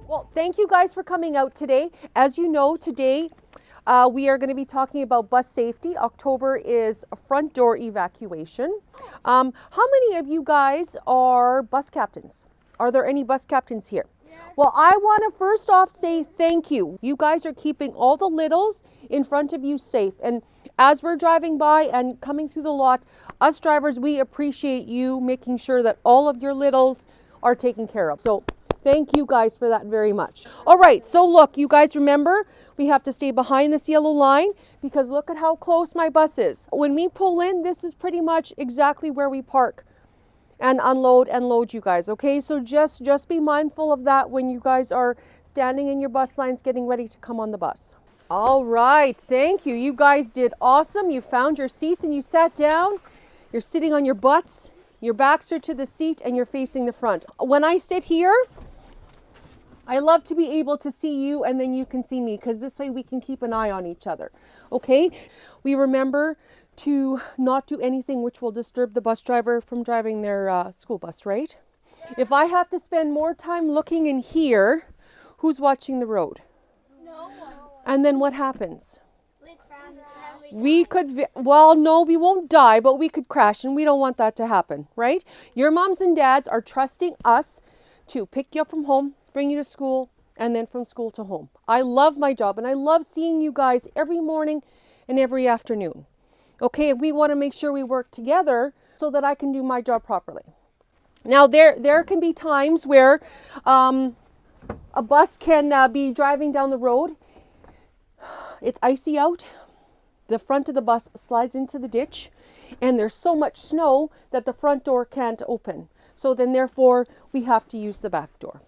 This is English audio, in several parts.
Well, thank you guys for coming out today. As you know, today we are going to be talking about bus safety. October is a front door evacuation. How many of you guys are bus captains? Are there any bus captains here? Yes. Well, I want to first off say thank you. You guys are keeping all the littles in front of you safe. And as we're driving by and coming through the lot, us drivers, we appreciate you making sure that all of your littles are taken care of. So thank you guys for that very much. All right, so look, you guys remember, we have to stay behind this yellow line because look at how close my bus is. When we pull in, this is pretty much exactly where we park and unload and load you guys, okay? So just be mindful of that when you guys are standing in your bus lines getting ready to come on the bus. All right, thank you. You guys did awesome. You found your seats and you sat down. You're sitting on your butts, your backs are to the seat and you're facing the front. When I sit here, I love to be able to see you and then you can see me because this way we can keep an eye on each other, okay? We remember to not do anything which will disturb the bus driver from driving their school bus, right? If I have to spend more time looking in here, who's watching the road? No. And then what happens? We could, well, no, we won't die, but we could crash and we don't want that to happen, right? Your moms and dads are trusting us to pick you up from home, bring you to school, and then from school to home. I love my job and I love seeing you guys every morning and every afternoon. Okay, we want to make sure we work together so that I can do my job properly. Now, there can be times where a bus can be driving down the road. It's icy out. The front of the bus slides into the ditch and there's so much snow that the front door can't open. So then therefore we have to use the back door.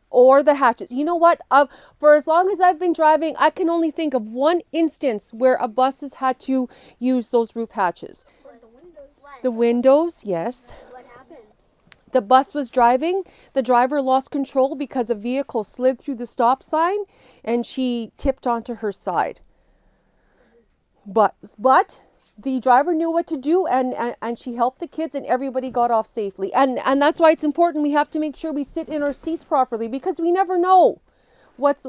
Or the hatches. You know what? For as long as I've been driving, I can only think of one instance where a bus has had to use those roof hatches. Or the windows. The windows, yes. What happened? The bus was driving. The driver lost control because a vehicle slid through the stop sign and she tipped onto her side. But the driver knew what to do and she helped the kids and everybody got off safely. And that's why it's important. We have to make sure we sit in our seats properly because we never know what's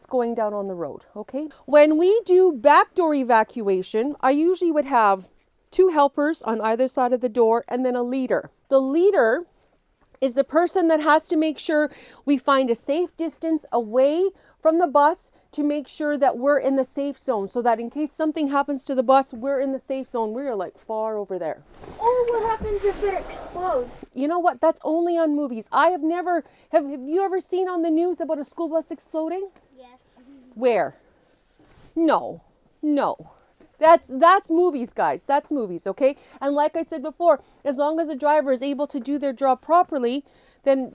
going down on the road, okay? When we do backdoor evacuation, I usually would have 2 helpers on either side of the door and then a leader. The leader is the person that has to make sure we find a safe distance away from the bus to make sure that we're in the safe zone so that in case something happens to the bus, we're in the safe zone. We're like far over there. Or what happens if it explodes? You know what? That's only on movies. Have you ever seen on the news about a school bus exploding? Yes. Where? No. That's movies, guys. That's movies, okay? And like I said before, as long as the driver is able to do their job properly, then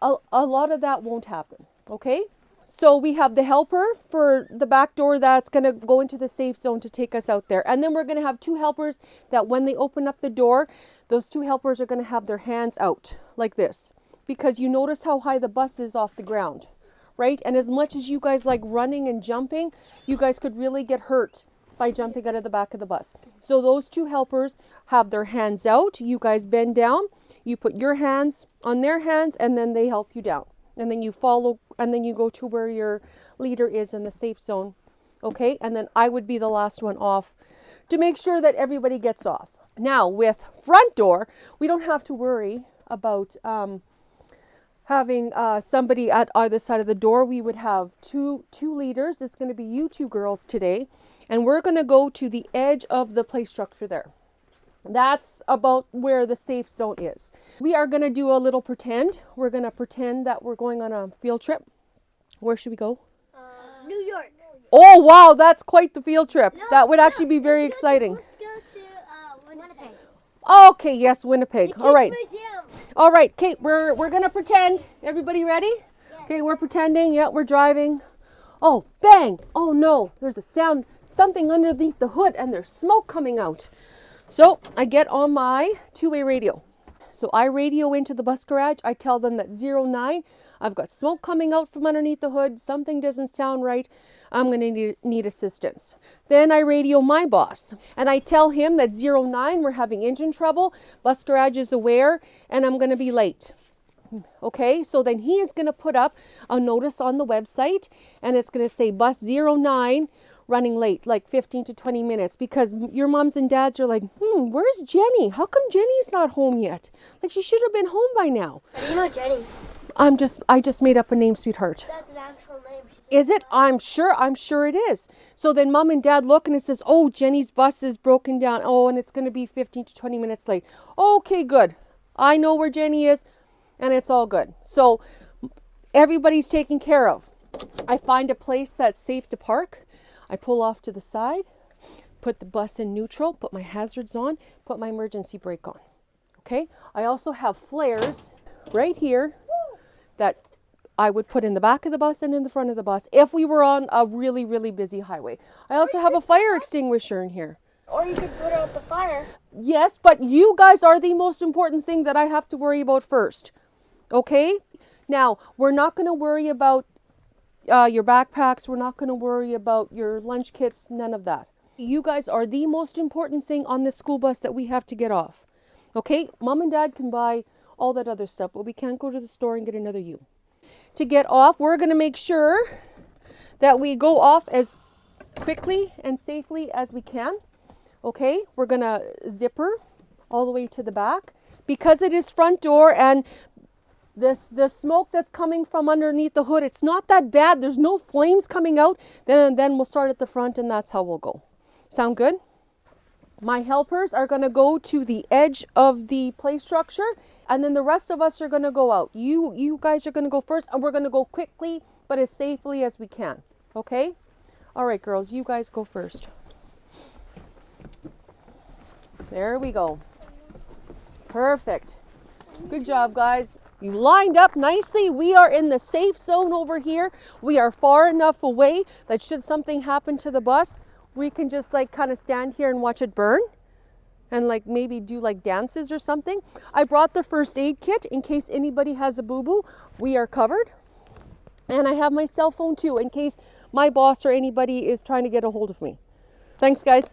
a lot of that won't happen, okay? So we have the helper for the back door that's going to go into the safe zone to take us out there. And then we're going to have 2 helpers that when they open up the door, those 2 helpers are going to have their hands out like this. Because you notice how high the bus is off the ground, right? And as much as you guys like running and jumping, you guys could really get hurt by jumping out of the back of the bus. So those 2 helpers have their hands out. You guys bend down. You put your hands on their hands and then they help you down. And then you follow, and then you go to where your leader is in the safe zone, okay? And then I would be the last one off to make sure that everybody gets off. Now, with front door, we don't have to worry about having somebody at either side of the door. We would have two leaders. It's going to be you 2 girls today, and we're going to go to the edge of the play structure there. That's about where the safe zone is. We are going to do a little pretend. We're going to pretend that we're going on a field trip. Where should we go? New York. Oh, wow, that's quite the field trip. That would actually be very exciting. Let's go to Winnipeg. Okay, yes, Winnipeg. All right. All right, Kate, we're going to pretend. Everybody ready? Yeah. Okay, we're pretending. Yeah, we're driving. Oh, bang. Oh, no, there's a sound, something underneath the hood, and there's smoke coming out. So I get on my 2-way radio. So I radio into the bus garage. I tell them that 09, I've got smoke coming out from underneath the hood. Something doesn't sound right. I'm going to need assistance. Then I radio my boss and I tell him that 09, we're having engine trouble. Bus garage is aware and I'm going to be late. Okay, so then he is going to put up a notice on the website, and it's going to say bus 09 running late, like 15 to 20 minutes, because your moms and dads are like, where's Jenny? How come Jenny's not home yet? Like, she should have been home by now. How do you know Jenny? I just made up a name, sweetheart. That's an actual name. Is it? I'm sure it is. So then mom and dad look and it says, oh, Jenny's bus is broken down. Oh, and it's going to be 15 to 20 minutes late. Okay, good. I know where Jenny is, and it's all good. So everybody's taken care of. I find a place that's safe to park. I pull off to the side, put the bus in neutral, put my hazards on, put my emergency brake on. Okay? I also have flares right here that I would put in the back of the bus and in the front of the bus if we were on a really, really busy highway. I also have a fire extinguisher in here. Or you could put out the fire. Yes, but you guys are the most important thing that I have to worry about first. Okay? Now, we're not going to worry about your backpacks. We're not going to worry about your lunch kits. None of that. You guys are the most important thing on this school bus that we have to get off. Okay? Mom and dad can buy all that other stuff, but we can't go to the store and get another U. To get off, we're going to make sure that we go off as quickly and safely as we can. Okay? We're going to zipper all the way to the back. Because it is front door and the smoke that's coming from underneath the hood, it's not that bad. There's no flames coming out. Then we'll start at the front, and that's how we'll go. Sound good? My helpers are going to go to the edge of the play structure, and then the rest of us are going to go out. You guys are going to go first, and we're going to go quickly, but as safely as we can. Okay? All right, girls, you guys go first. There we go. Perfect. Good job, guys. You lined up nicely. We are in the safe zone over here. We are far enough away that should something happen to the bus, we can just like kind of stand here and watch it burn and like maybe do like dances or something. I brought the first aid kit in case anybody has a boo-boo. We are covered. And I have my cell phone too in case my boss or anybody is trying to get a hold of me. Thanks, guys.